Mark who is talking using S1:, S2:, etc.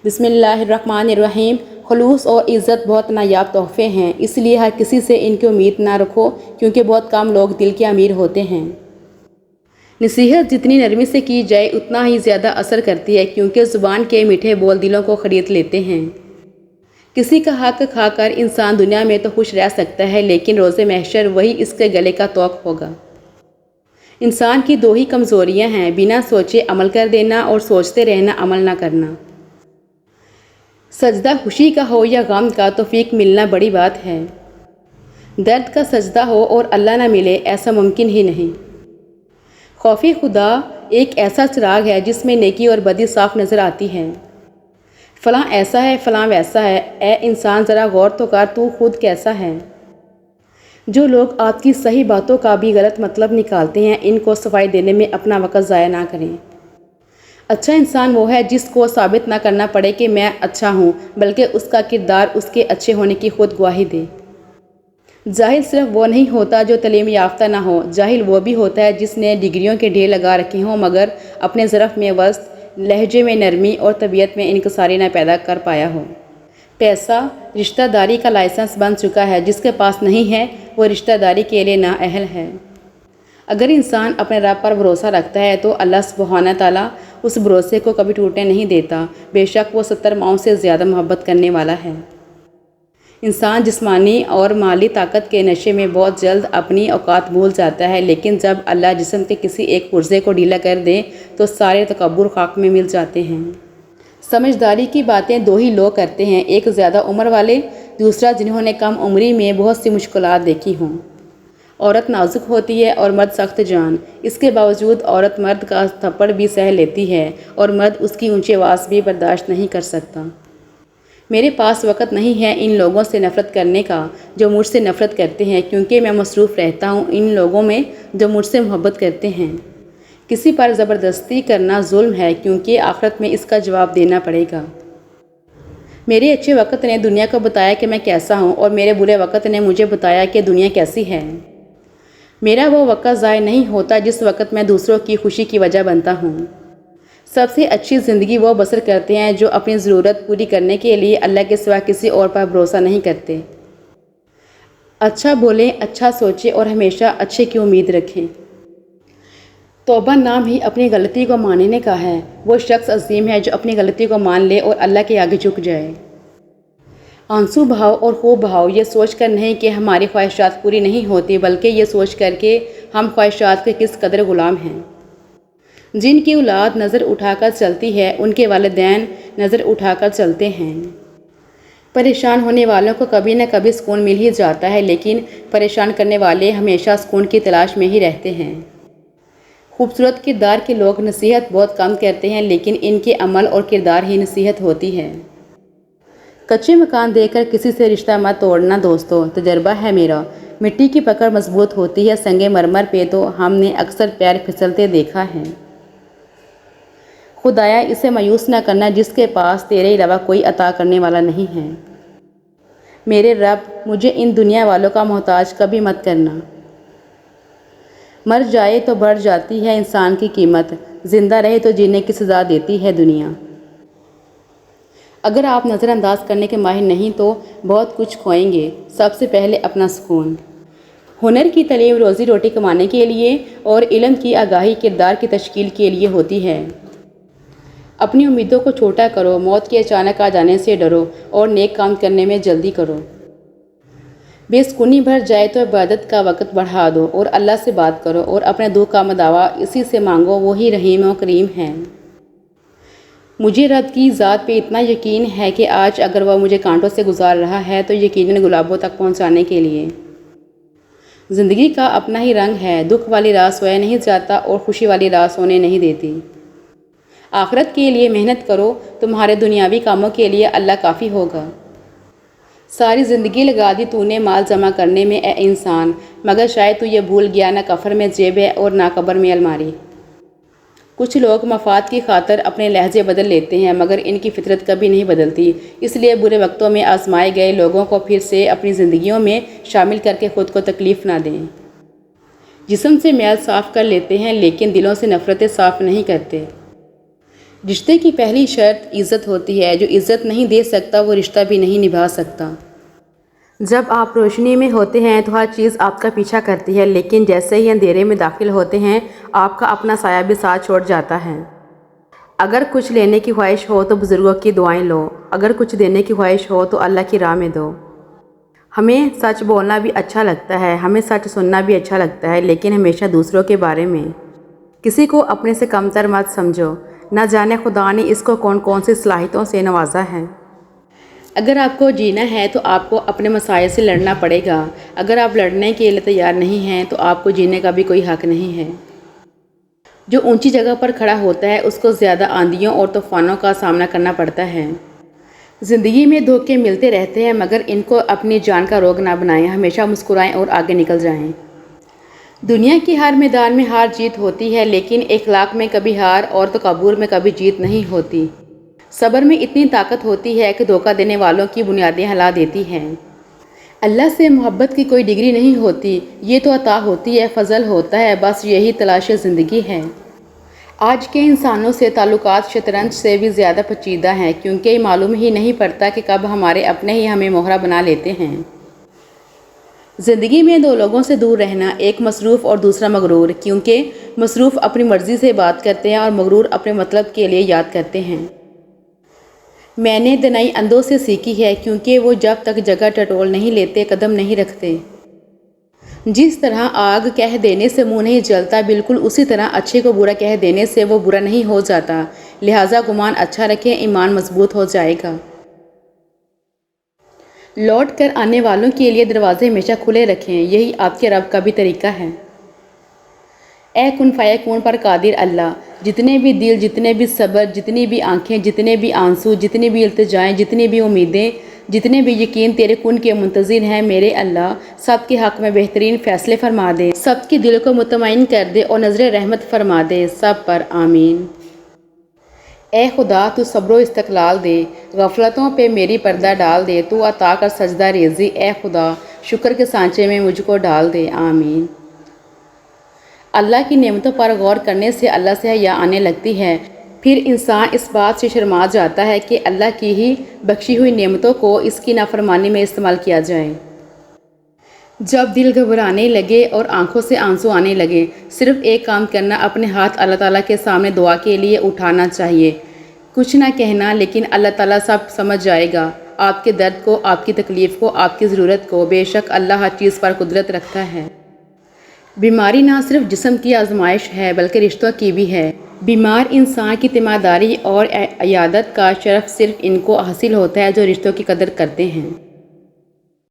S1: بسم اللہ الرحمن الرحیم۔ خلوص اور عزت بہت نایاب تحفے ہیں، اس لیے ہر کسی سے ان کی امید نہ رکھو، کیونکہ بہت کم لوگ دل کے امیر ہوتے ہیں۔ نصیحت جتنی نرمی سے کی جائے اتنا ہی زیادہ اثر کرتی ہے، کیونکہ زبان کے میٹھے بول دلوں کو خرید لیتے ہیں۔ کسی کا حق کھا کر انسان دنیا میں تو خوش رہ سکتا ہے، لیکن روز محشر وہی اس کے گلے کا توق ہوگا۔ انسان کی دو ہی کمزوریاں ہیں، بنا سوچے عمل کر دینا اور سوچتے رہنا عمل نہ کرنا۔ سجدہ خوشی کا ہو یا غم کا، توفیق ملنا بڑی بات ہے۔ درد کا سجدہ ہو اور اللہ نہ ملے، ایسا ممکن ہی نہیں۔ خوف خدا ایک ایسا چراغ ہے جس میں نیکی اور بدی صاف نظر آتی ہے۔ فلاں ایسا ہے، فلاں ویسا ہے، اے انسان ذرا غور تو کر، تو خود کیسا ہے؟ جو لوگ آپ کی صحیح باتوں کا بھی غلط مطلب نکالتے ہیں، ان کو صفائی دینے میں اپنا وقت ضائع نہ کریں۔ اچھا انسان وہ ہے جس کو ثابت نہ کرنا پڑے کہ میں اچھا ہوں، بلکہ اس کا کردار اس کے اچھے ہونے کی خود گواہی دے۔ جاہل صرف وہ نہیں ہوتا جو تعلیم یافتہ نہ ہو، جاہل وہ بھی ہوتا ہے جس نے ڈگریوں کے ڈھیر لگا رکھے ہوں مگر اپنے ظرف میں وسط، لہجے میں نرمی اور طبیعت میں انکساری نہ پیدا کر پایا ہو۔ پیسہ رشتہ داری کا لائسنس بن چکا ہے، جس کے پاس نہیں ہے وہ رشتہ داری کے لیے نااہل ہے۔ اگر انسان اپنے رب پر بھروسہ رکھتا ہے تو اللہ سبحانہ تعالیٰ اس بھروسے کو کبھی ٹوٹنے نہیں دیتا، بے شک وہ 70 ماؤں سے زیادہ محبت کرنے والا ہے۔ انسان جسمانی اور مالی طاقت کے نشے میں بہت جلد اپنی اوقات بھول جاتا ہے، لیکن جب اللہ جسم کے کسی ایک پرزے کو ڈھیلا کر دے تو سارے تکبر خاک میں مل جاتے ہیں۔ سمجھداری کی باتیں دو ہی لوگ کرتے ہیں، ایک زیادہ عمر والے، دوسرا جنہوں نے کم عمری میں بہت سی مشکلات دیکھی ہوں۔ عورت نازک ہوتی ہے اور مرد سخت جان، اس کے باوجود عورت مرد کا تھپڑ بھی سہ لیتی ہے اور مرد اس کی اونچی آواز بھی برداشت نہیں کر سکتا۔ میرے پاس وقت نہیں ہے ان لوگوں سے نفرت کرنے کا جو مجھ سے نفرت کرتے ہیں، کیونکہ میں مصروف رہتا ہوں ان لوگوں میں جو مجھ سے محبت کرتے ہیں۔ کسی پر زبردستی کرنا ظلم ہے، کیونکہ آخرت میں اس کا جواب دینا پڑے گا۔ میرے اچھے وقت نے دنیا کو بتایا کہ میں کیسا ہوں، اور میرے برے وقت نے مجھے بتایا کہ دنیا کیسی ہے۔ میرا وہ وقت ضائع نہیں ہوتا جس وقت میں دوسروں کی خوشی کی وجہ بنتا ہوں۔ سب سے اچھی زندگی وہ بسر کرتے ہیں جو اپنی ضرورت پوری کرنے کے لیے اللہ کے سوا کسی اور پر بھروسہ نہیں کرتے۔ اچھا بولیں، اچھا سوچیں اور ہمیشہ اچھے کی امید رکھیں۔ توبہ نام ہی اپنی غلطی کو ماننے کا ہے۔ وہ شخص عظیم ہے جو اپنی غلطی کو مان لے اور اللہ کے آگے جھک جائے۔ آنسو بہاؤ اور خوب بہاؤ، یہ سوچ کر نہیں کہ ہماری خواہشات پوری نہیں ہوتی، بلکہ یہ سوچ کر کہ ہم خواہشات کے کس قدر غلام ہیں۔ جن کی اولاد نظر اٹھا کر چلتی ہے، ان کے والدین نظر اٹھا کر چلتے ہیں۔ پریشان ہونے والوں کو کبھی نہ کبھی سکون مل ہی جاتا ہے، لیکن پریشان کرنے والے ہمیشہ سکون کی تلاش میں ہی رہتے ہیں۔ خوبصورت کردار کے لوگ نصیحت بہت کم کرتے ہیں، لیکن ان کے عمل اور کردار ہی نصیحت ہوتی ہے۔ کچے مکان دے کر کسی سے رشتہ مت توڑنا دوستو، تجربہ ہے میرا۔ مٹی کی پکڑ مضبوط ہوتی ہے، سنگ مرمر پہ تو ہم نے اکثر پیر پھسلتے دیکھا ہے۔ خدایا اسے مایوس نہ کرنا جس کے پاس تیرے علاوہ کوئی عطا کرنے والا نہیں ہے۔ میرے رب، مجھے ان دنیا والوں کا محتاج کبھی مت کرنا۔ مر جائے تو بڑھ جاتی ہے انسان کی قیمت، زندہ رہے تو جینے کی سزا دیتی ہے دنیا۔ اگر آپ نظر انداز کرنے کے ماہر نہیں تو بہت کچھ کھوئیں گے۔ سب سے پہلے اپنا سکون۔ ہنر کی تعلیم روزی روٹی کمانے کے لیے اور علم کی آگاہی کردار کی تشکیل کے لیے ہوتی ہے۔ اپنی امیدوں کو چھوٹا کرو، موت کے اچانک آ جانے سے ڈرو اور نیک کام کرنے میں جلدی کرو۔ بے سکونی بھر جائے تو عبادت کا وقت بڑھا دو اور اللہ سے بات کرو اور اپنے دکھ کا مداوا اسی سے مانگو، وہی رحیم و کریم ہے۔ مجھے رب کی ذات پہ اتنا یقین ہے کہ آج اگر وہ مجھے کانٹوں سے گزار رہا ہے تو یقیناً گلابوں تک پہنچانے کے لیے۔ زندگی کا اپنا ہی رنگ ہے، دکھ والی رات سویا نہیں جاتا اور خوشی والی رات سونے نہیں دیتی۔ آخرت کے لیے محنت کرو، تمہارے دنیاوی کاموں کے لیے اللہ کافی ہوگا۔ ساری زندگی لگا دی تو نے مال جمع کرنے میں اے انسان، مگر شاید تو یہ بھول گیا نہ کفر میں جیب ہے اور نہ قبر میں الماری۔ کچھ لوگ مفاد کی خاطر اپنے لہجے بدل لیتے ہیں، مگر ان کی فطرت کبھی نہیں بدلتی، اس لیے برے وقتوں میں آزمائے گئے لوگوں کو پھر سے اپنی زندگیوں میں شامل کر کے خود کو تکلیف نہ دیں۔ جسم سے میل صاف کر لیتے ہیں لیکن دلوں سے نفرتیں صاف نہیں کرتے۔ رشتے کی پہلی شرط عزت ہوتی ہے۔ جو عزت نہیں دے سکتا وہ رشتہ بھی نہیں نبھا سکتا۔ جب آپ روشنی میں ہوتے ہیں تو ہر چیز آپ کا پیچھا کرتی ہے، لیکن جیسے ہی اندھیرے میں داخل ہوتے ہیں آپ کا اپنا سایہ بھی ساتھ چھوڑ جاتا ہے۔ اگر کچھ لینے کی خواہش ہو تو بزرگوں کی دعائیں لو، اگر کچھ دینے کی خواہش ہو تو اللہ کی راہ میں دو۔ ہمیں سچ بولنا بھی اچھا لگتا ہے، ہمیں سچ سننا بھی اچھا لگتا ہے، لیکن ہمیشہ دوسروں کے بارے میں کسی کو اپنے سے کمتر مت سمجھو۔ نہ جانے خدا نے اس کو کون کون سی صلاحیتوں سے نوازا ہے۔ اگر آپ کو جینا ہے تو آپ کو اپنے مسائل سے لڑنا پڑے گا۔ اگر آپ لڑنے کے لیے تیار نہیں ہیں تو آپ کو جینے کا بھی کوئی حق نہیں ہے۔ جو اونچی جگہ پر کھڑا ہوتا ہے اس کو زیادہ آندھیوں اور طوفانوں کا سامنا کرنا پڑتا ہے۔ زندگی میں دھوکے ملتے رہتے ہیں، مگر ان کو اپنی جان کا روگ نہ بنائیں، ہمیشہ مسکرائیں اور آگے نکل جائیں۔ دنیا کی ہر میدان میں ہار جیت ہوتی ہے، لیکن اخلاق میں کبھی ہار اور تکبر میں کبھی جیت نہیں ہوتی۔ صبر میں اتنی طاقت ہوتی ہے کہ دھوکہ دینے والوں کی بنیادیں ہلا دیتی ہے۔ اللہ سے محبت کی کوئی ڈگری نہیں ہوتی، یہ تو عطا ہوتی ہے، فضل ہوتا ہے، بس یہی تلاش زندگی ہے۔ آج کے انسانوں سے تعلقات شطرنج سے بھی زیادہ پیچیدہ ہیں، کیونکہ یہ معلوم ہی نہیں پڑتا کہ کب ہمارے اپنے ہی ہمیں مہرہ بنا لیتے ہیں۔ زندگی میں دو لوگوں سے دور رہنا، ایک مصروف اور دوسرا مغرور، کیونکہ مصروف اپنی مرضی سے بات کرتے ہیں اور مغرور اپنے مطلب کے لیے یاد کرتے ہیں۔ میں نے دنائی اندھوں سے سیکھی ہے، کیونکہ وہ جب تک جگہ ٹٹول نہیں لیتے قدم نہیں رکھتے۔ جس طرح آگ کہہ دینے سے منہ نہیں جلتا، بالکل اسی طرح اچھے کو برا کہہ دینے سے وہ برا نہیں ہو جاتا۔ لہٰذا گمان اچھا رکھیں، ایمان مضبوط ہو جائے گا۔ لوٹ کر آنے والوں کے لیے دروازے ہمیشہ کھلے رکھیں، یہی آپ کے رب کا بھی طریقہ ہے۔ اے کن فیکون پر قادر اللہ، جتنے بھی دل، جتنے بھی صبر، جتنی بھی آنکھیں، جتنے بھی آنسو، جتنی بھی التجائیں، جتنی بھی امیدیں، جتنے بھی یقین تیرے کن کے منتظر ہیں، میرے اللہ سب کے حق میں بہترین فیصلے فرما دے، سب کے دل کو مطمئن کر دے اور نظر رحمت فرما دے سب پر، آمین۔ اے خدا تو صبر و استقلال دے، غفلتوں پہ میری پردہ ڈال دے، تو عطا کر سجدہ ریزی، اے خدا شکر کے سانچے میں مجھ کو ڈال دے، آمین۔ اللہ کی نعمتوں پر غور کرنے سے اللہ سے حیا آنے لگتی ہے، پھر انسان اس بات سے شرما جاتا ہے کہ اللہ کی ہی بخشی ہوئی نعمتوں کو اس کی نافرمانی میں استعمال کیا جائے۔ جب دل گھبرانے لگے اور آنکھوں سے آنسو آنے لگے، صرف ایک کام کرنا، اپنے ہاتھ اللہ تعالیٰ کے سامنے دعا کے لیے اٹھانا چاہیے۔ کچھ نہ کہنا، لیکن اللہ تعالیٰ سب سمجھ جائے گا، آپ کے درد کو، آپ کی تکلیف کو، آپ کی ضرورت کو۔ بے شک اللہ ہر چیز پر قدرت رکھتا ہے۔ بیماری نہ صرف جسم کی آزمائش ہے بلکہ رشتوں کی بھی ہے۔ بیمار انسان کی تیمارداری اور عیادت کا شرف صرف ان کو حاصل ہوتا ہے جو رشتوں کی قدر کرتے ہیں۔